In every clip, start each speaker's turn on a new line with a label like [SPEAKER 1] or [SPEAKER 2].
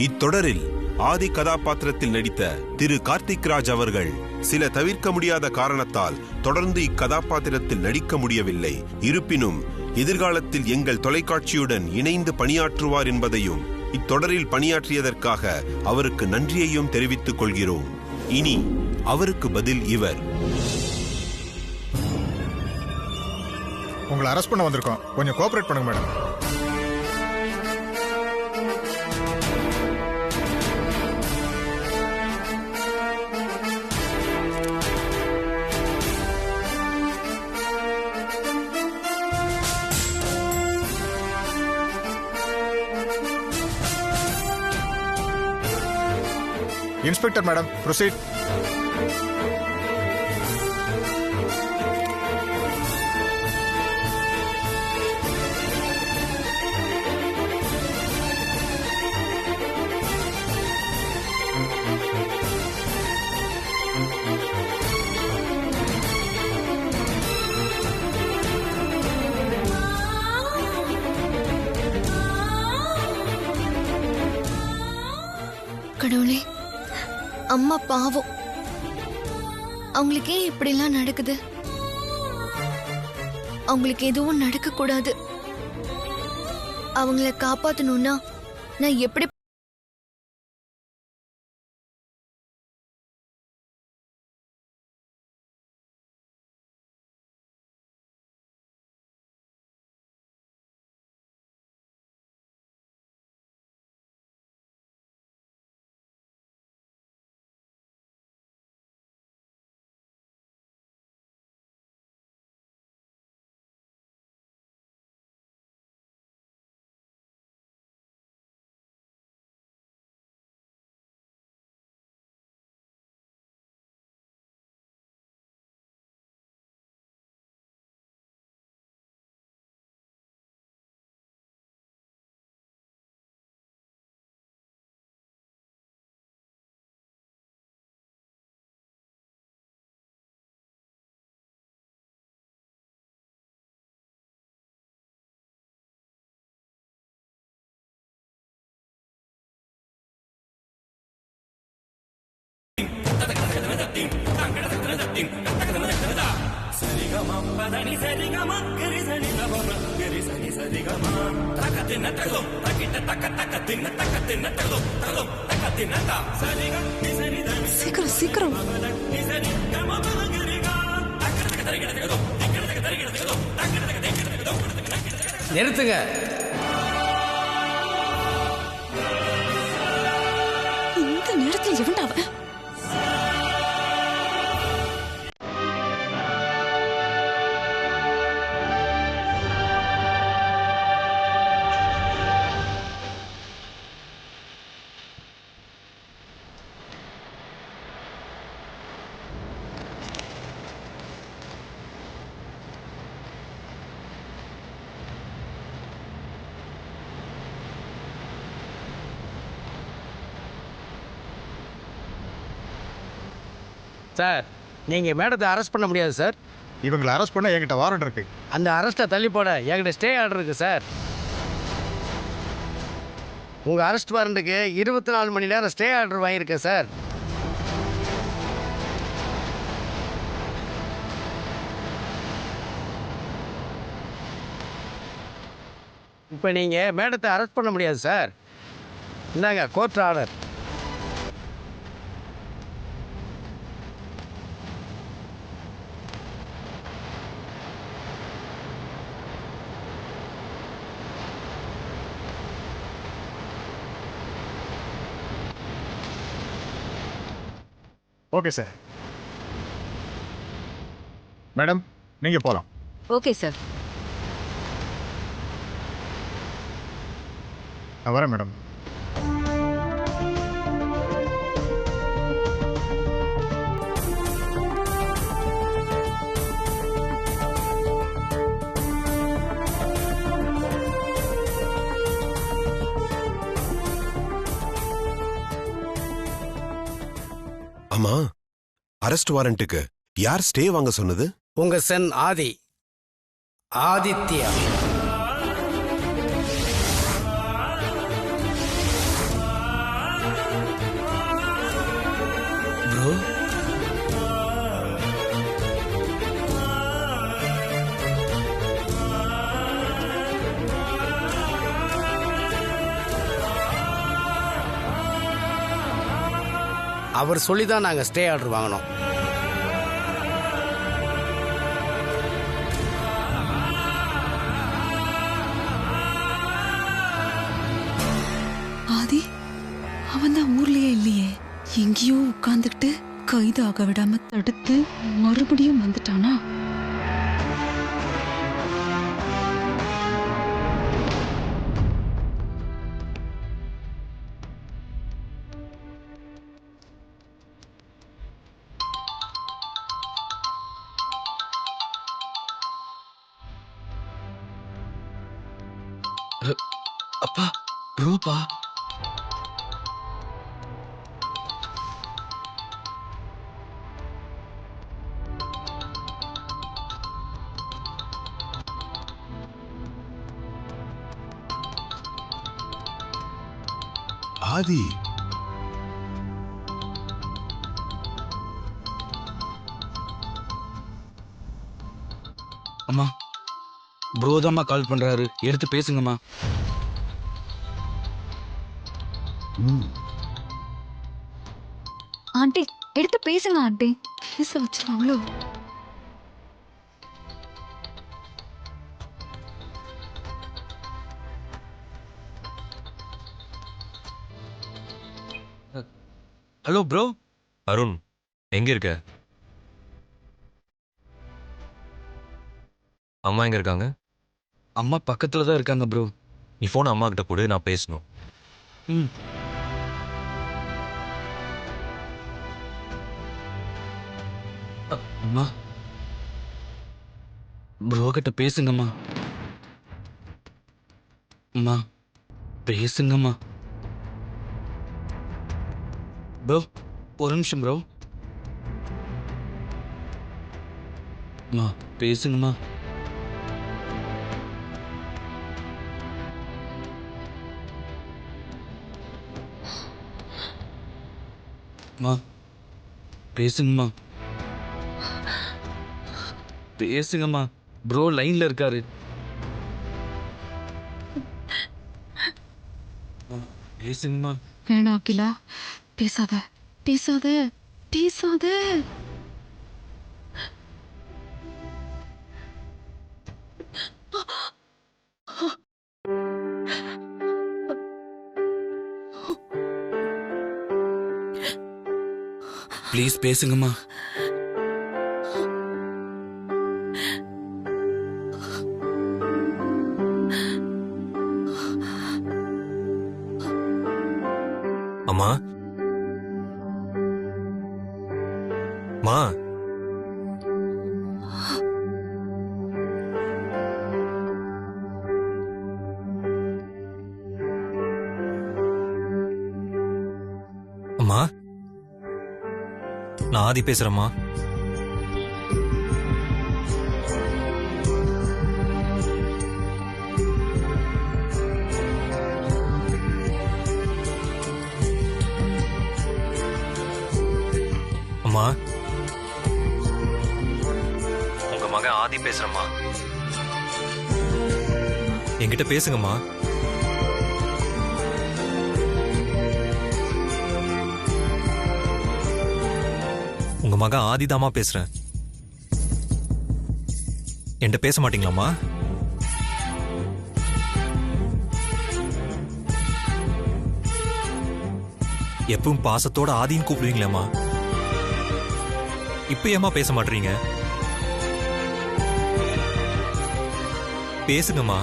[SPEAKER 1] இத்தொடரில் ஆதி கதாபாத்திரத்தில் நடித்த திரு கார்த்திக் ராஜ் அவர்கள் சில தவிர்க்க முடியாத காரணத்தால் தொடர்ந்து இக்கதாபாத்திரத்தில் நடிக்க முடியவில்லை. இருப்பினும் எதிர்காலத்தில் எங்கள் தொலைக்காட்சியுடன் இணைந்து பணியாற்றுவார் என்பதையும் இத்தொடரில் பணியாற்றியதற்காக அவருக்கு நன்றியையும் தெரிவித்துக் கொள்கிறோம். இனி அவருக்கு பதில் இவர்.
[SPEAKER 2] உங்களை அரெஸ்ட் பண்ண வந்திருக்கோம், கொஞ்சம் கோஆபரேட் பண்ணுங்க மேடம். Inspector madam, proceed.
[SPEAKER 3] கடவுளே, அம்மா பாவம், அவங்களுக்கே இப்படிலாம் நடக்குது. அவங்களுக்கு எதுவும் நடக்க கூடாது. அவங்கள காப்பாத்தணும்னா நான் எப்படி?
[SPEAKER 4] சீக்கிரம் சீக்கிரம்.
[SPEAKER 5] நிறுத்துங்க.
[SPEAKER 4] இந்த நேரத்தில் எவன்டா அவன்?
[SPEAKER 5] சார், நீங்கள் மேடத்தை அரெஸ்ட் பண்ண முடியாது சார்.
[SPEAKER 2] இவங்களை அரெஸ்ட் பண்ண என்கிட்ட வாரண்ட் இருக்கு.
[SPEAKER 5] அந்த அரெஸ்ட்டை தள்ளி போட என்கிட்ட ஸ்டே ஆர்டர் இருக்குது சார். உங்கள் அரெஸ்ட் வாரண்ட்டுக்கு 24 மணி நேரம் ஸ்டே ஆர்டர் வாங்கியிருக்கேன் சார். இப்போ நீங்கள் மேடத்தை அரெஸ்ட் பண்ண முடியாது சார். இந்தாங்க court order.
[SPEAKER 2] Okay sir. Madam, நீங்க போலாம்.
[SPEAKER 4] Okay sir.
[SPEAKER 2] நான் வரேன் மேடம்.
[SPEAKER 1] ஆமா, அரெஸ்ட் வாரண்ட்டுக்கு யார் ஸ்டே வாங்க சொன்னது?
[SPEAKER 5] உங்க சன் ஆதித்யா.
[SPEAKER 6] ப்ரோ
[SPEAKER 5] அவர் சொல்லி தான் நாங்கள் ஸ்டே ஆர்டர் வாங்கினோம்.
[SPEAKER 4] ஆதி அவன் தான் ஊர்லயே இல்லையே, எங்கேயோ உட்கார்ந்துக்கிட்டு கைது ஆக விடாம தடுத்து மறுபடியும் வந்துட்டானா?
[SPEAKER 6] அப்பா ப்ரோப்பா.
[SPEAKER 1] ஆதி,
[SPEAKER 6] அம்மா ப்ரோ தாம்மா கால் பண்றாரு, எடுத்து பேசுங்கம்மா.
[SPEAKER 4] ஆண்டி எடுத்து பேசுங்க ஆண்டி, பேச வச்சிருவாங்களோ?
[SPEAKER 6] Hello bro.
[SPEAKER 7] அருண், எங்க இருக்க? அம்மா எங்க இருக்காங்க?
[SPEAKER 6] அம்மா பக்கத்துல தான் இருக்காங்க ப்ரோ.
[SPEAKER 7] நீ ஃபோன் அம்மா கிட்ட கொடு, நான் பேசணும்.
[SPEAKER 6] ம். அம்மா ப்ரோ கிட்ட பேசுங்கம்மா. அம்மா பேசுங்கம்மா. ப்ரோ ஒரு நிமிஷம் ப்ரோ. அம்மா பேசுங்கம்மா. அம்மா பேசுங்கம்மா. பேசுங்கம்மா. ப்ரோ லைன்ல இருக்காரு. பேசுங்கம்மா.
[SPEAKER 4] வேணாம் அகிலா, பேசாத பேசாத பேசாத.
[SPEAKER 6] ப்ளீஸ் பேசுங்கம்மா.
[SPEAKER 7] அம்மா, மா, அம்மா, நான் ஆதி பேசுறேம்மா. அம்மா, உங்க மகன் ஆதி பேசுறேம்மா. என்கிட்ட பேசுங்கம்மா. உங்க மகன் ஆதிதாமா பேசுறேன். என்கிட்ட பேச மாட்டீங்களாம்மா? எப்பவும் பாசத்தோட ஆதின்னு கூப்பிடுவீங்களேம்மா, இப்ப ஏம்மா பேச மாட்டீங்க? பேசுங்கம்மா.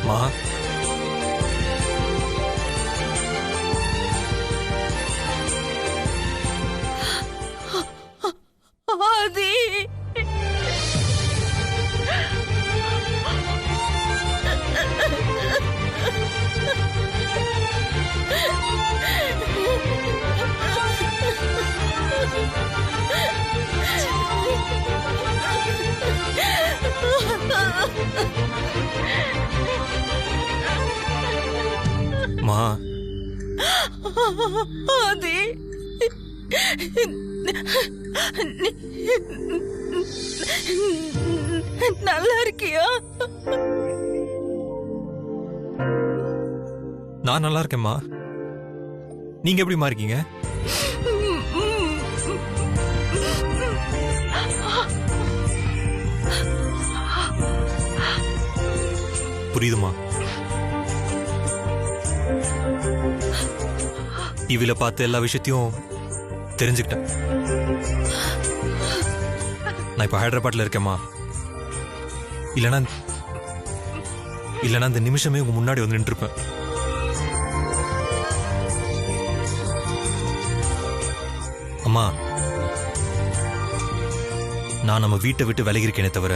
[SPEAKER 7] மா,
[SPEAKER 4] ஆதி
[SPEAKER 7] மா,
[SPEAKER 4] ஆதி, நல்லா இருக்கியா?
[SPEAKER 7] நான் நல்லா இருக்கேம்மா. நீங்க எப்படிம்மா இருக்கீங்க? புரியுதுமா. டிவியில பார்த்து எல்லா விஷயத்தையும் தெரிஞ்சுக்கிட்டேன். நான் இப்ப ஹைதராபாத்ல இருக்கேம்மா. இல்லைன்னா இந்த நிமிஷமே உங்க முன்னாடி வந்து நின்றுருப்பேன். அம்மா, நான் நம்ம வீட்டை விட்டு விலகி இருக்கேனே தவிர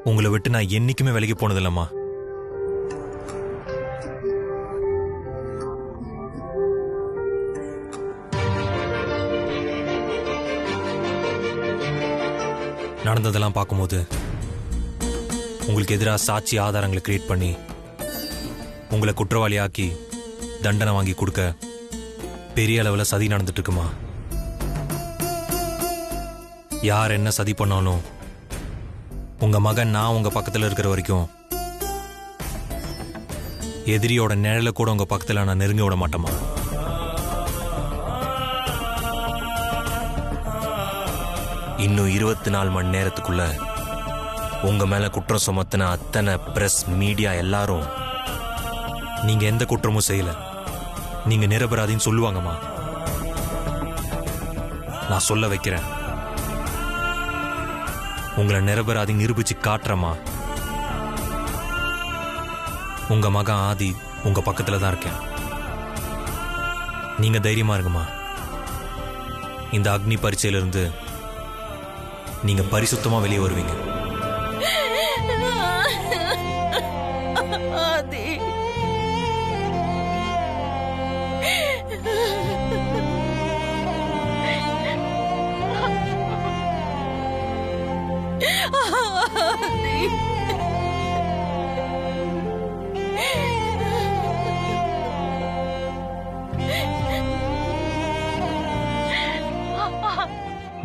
[SPEAKER 7] உங்களை விட்டு நான் என்னைக்குமே விலகி போனதில்லம்மா. நடந்ததெல்லாம் பார்க்கும்போது உங்களுக்கு எதிராக சாட்சி ஆதாரங்களை கிரியேட் பண்ணி உங்களை குற்றவாளியாக்கி தண்டனை வாங்கி கொடுக்க பெரிய அளவில் சதி நடந்துட்டு இருக்குமா. யார் என்ன சதி பண்ணாலும் உங்க மகன் நான் உங்க பக்கத்தில் இருக்கிற வரைக்கும் எதிரியோட நிழல கூட உங்க பக்கத்தில் நான் நெருங்க விட மாட்டேமா. இன்னும் 24 மணி நேரத்துக்குள்ள உங்க மேல குற்றம் சுமத்தின அத்தனை பிரஸ் மீடியா எல்லாரும் நீங்க எந்த குற்றமும் செய்யல, நீங்க நிரபராதின்னு சொல்லுவாங்கம்மா. நான் சொல்ல வைக்கிறேன், உங்களை நிரபராதி நிரூபிச்சு காட்டுறமா. உங்க மகன் ஆதி உங்க பக்கத்துல தான் இருக்கேன். நீங்க தைரியமா இருக்குமா. இந்த அக்னி பரீட்சையிலிருந்து நீங்க பரிசுத்தமா வெளியே வருவீங்க.
[SPEAKER 4] ஆதி,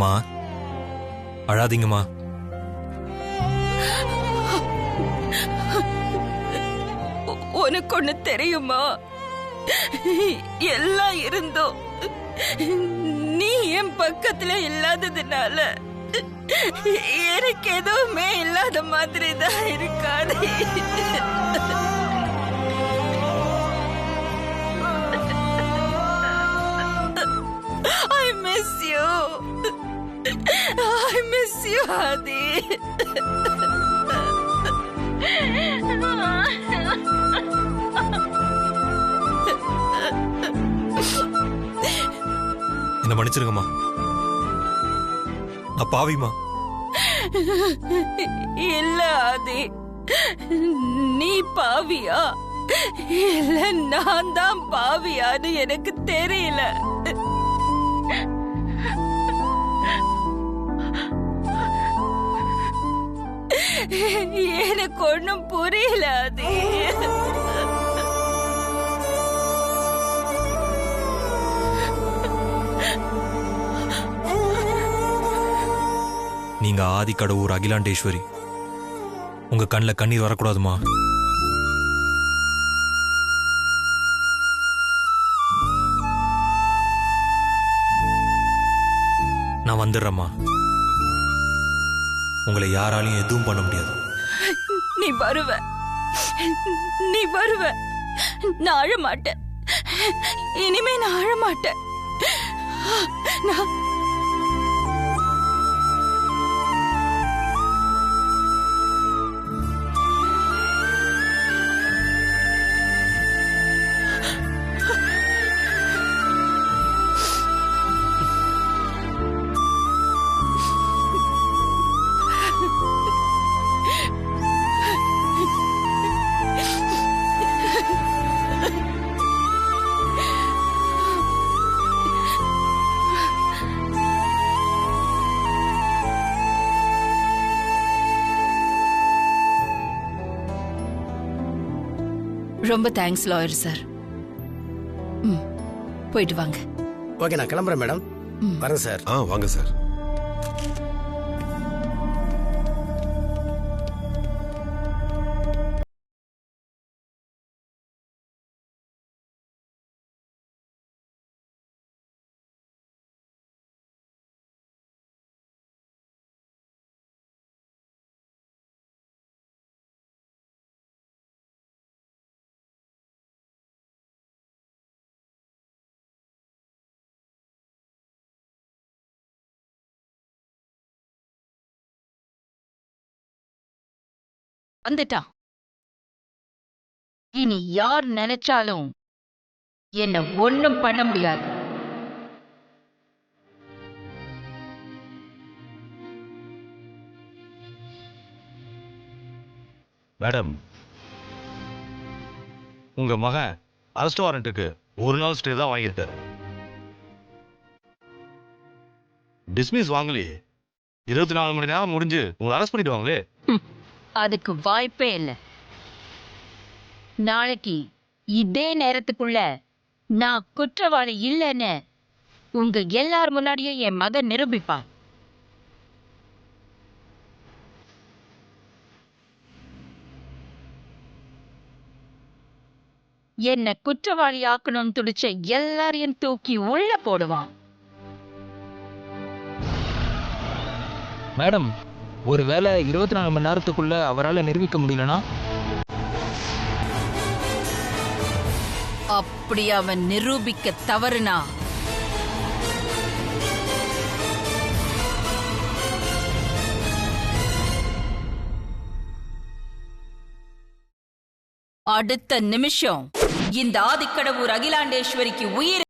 [SPEAKER 7] மா, அழாதீங்கம்மா.
[SPEAKER 4] உனக்கு ஒண்ணு தெரியுமா? எல்லாம் இருந்தோம் நீ என் பக்கத்துல இல்லாததுனால எனக்கு எதுவுமே இல்லாத மாதிரி தான் இருக்காது. I miss you. I miss you, Adi.
[SPEAKER 7] என்ன மன்னிச்சிருங்கம்மா. நான் பாவிமா.
[SPEAKER 4] இல்ல ஆதி, நீ பாவியா இல்ல நான் தான் பாவியான்னு எனக்கு தெரியல. எனக்கு ஒண்ணும் புரியல ஆதி.
[SPEAKER 7] நீங்க ஆதி கடவுர் அகிலாண்டேஸ்வரி. உங்க கண்ணில் கண்ணீர் வரக்கூடாதுமா. நான் வந்துடுறேம்மா. உங்களை யாராலையும் எதுவும் பண்ண முடியாது.
[SPEAKER 4] நீ வருவ, நீ வருவ. நான் அழ மாட்டேன். இனிமே நான் அழ மாட்டேன். நான்
[SPEAKER 8] ரொம்ப தேங்க்ஸ் லாயர் சார்.
[SPEAKER 4] போயிட்டு வாங்க.
[SPEAKER 5] ஓகே, நான் கிளம்புறேன் மேடம். வரேன் சார்.
[SPEAKER 1] வாங்க சார்.
[SPEAKER 8] வந்துட்டான். இனி யார் நினைச்சாலும் என்ன ஒண்ணும் பண்ண முடியாது.
[SPEAKER 9] மேடம், உங்க மகன் அரெஸ்ட் வாரண்ட்டுக்கு ஒரு நாள் ஸ்டே தான் வாங்கியிருக்காரு. டிஸ்மிஸ் வாங்கலையே. 24 மணி நேரம் முடிஞ்சு உங்களை அரெஸ்ட் பண்ணிடுவாங்களே.
[SPEAKER 8] அதுக்கு வாய்ப்பே இல்லை. நாளைக்கு இதே நேரத்துக்குள்ள நான் குற்றவாளி இல்லைன்னு உங்க எல்லார் முன்னாடியும் என் மகன் நிரூபிப்பான். என்ன குற்றவாளி ஆக்கணும்னு துடிச்ச எல்லாரையும் தூக்கி உள்ள போடுவான்.
[SPEAKER 6] மேடம், ஒருவேளை 24 மணி நேரத்துக்குள்ள அவரால் நிரூபிக்க முடியலனா?
[SPEAKER 8] அப்படி அவன் நிரூபிக்க தவறுனா அடுத்த நிமிஷம் இந்த ஆதிக்கடவுர் அகிலாண்டேஸ்வரிக்கு உயிர்.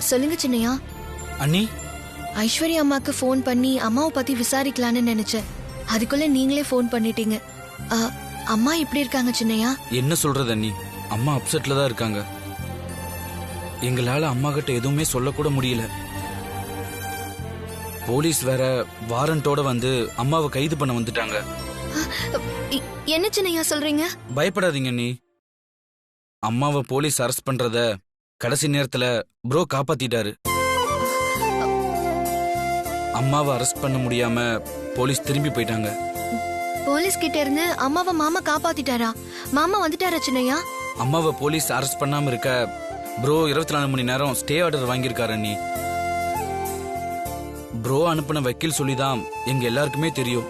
[SPEAKER 3] சொல்லுங்க சின்னையா.
[SPEAKER 6] அண்ணி,
[SPEAKER 3] ஐஸ்வர்யா அம்மாக்கு ஃபோன் பண்ணி அம்மாவை பத்தி விசாரிக்கலான்னு நினைச்சேன். அதுக்குள்ள நீங்களே ஃபோன் பண்ணிட்டீங்க. அம்மா எப்படி இருக்காங்க சின்னையா?
[SPEAKER 6] என்ன சொல்றது அண்ணி, அம்மா அப்செட்ல தான் இருக்காங்க. எங்களால அம்மா கிட்ட எதுவுமே சொல்லக்கூட முடியல. போலீஸ் வேற வாரண்டோட வந்து அம்மாவை கைது பண்ண வந்துட்டாங்க.
[SPEAKER 3] என்ன சின்னையா சொல்றீங்க?
[SPEAKER 6] பயப்படாதீங்க அண்ணி, அம்மாவை போலீஸ் அரெஸ்ட் பண்றத கடைசி நேரத்துல ப்ரோ காப்பாத்திட்டாரு. அம்மாவை அரெஸ்ட் பண்ண முடியாம போலீஸ் திரும்பி போயிட்டாங்க.
[SPEAKER 3] போலீஸ் கிட்ட இருந்து அம்மாவை மாமா காப்பாத்திட்டாரா? மாமா வந்துட்டாரா சின்னையா?
[SPEAKER 6] அம்மாவை போலீஸ் அரெஸ்ட் பண்ணாம இருக்க ப்ரோ 24 மணி நேரம் ஸ்டே ஆர்டர் வாங்கியிருக்காரு அண்ணி. ப்ரோ அனுப்பின வக்கீல் சொல்லிதான் எங்க எல்லாருக்குமே தெரியும்.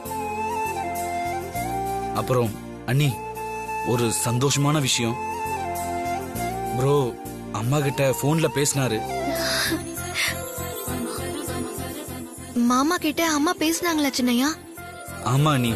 [SPEAKER 6] அப்புறம் அண்ணி, ஒரு சந்தோஷமான விஷயம். ப்ரோ அம்மா கிட்ட போன்ல பேசினாரு.
[SPEAKER 3] மாமா கிட்ட அம்மா பேசினாங்களா சின்னையா?
[SPEAKER 6] ஆமா அண்ணி.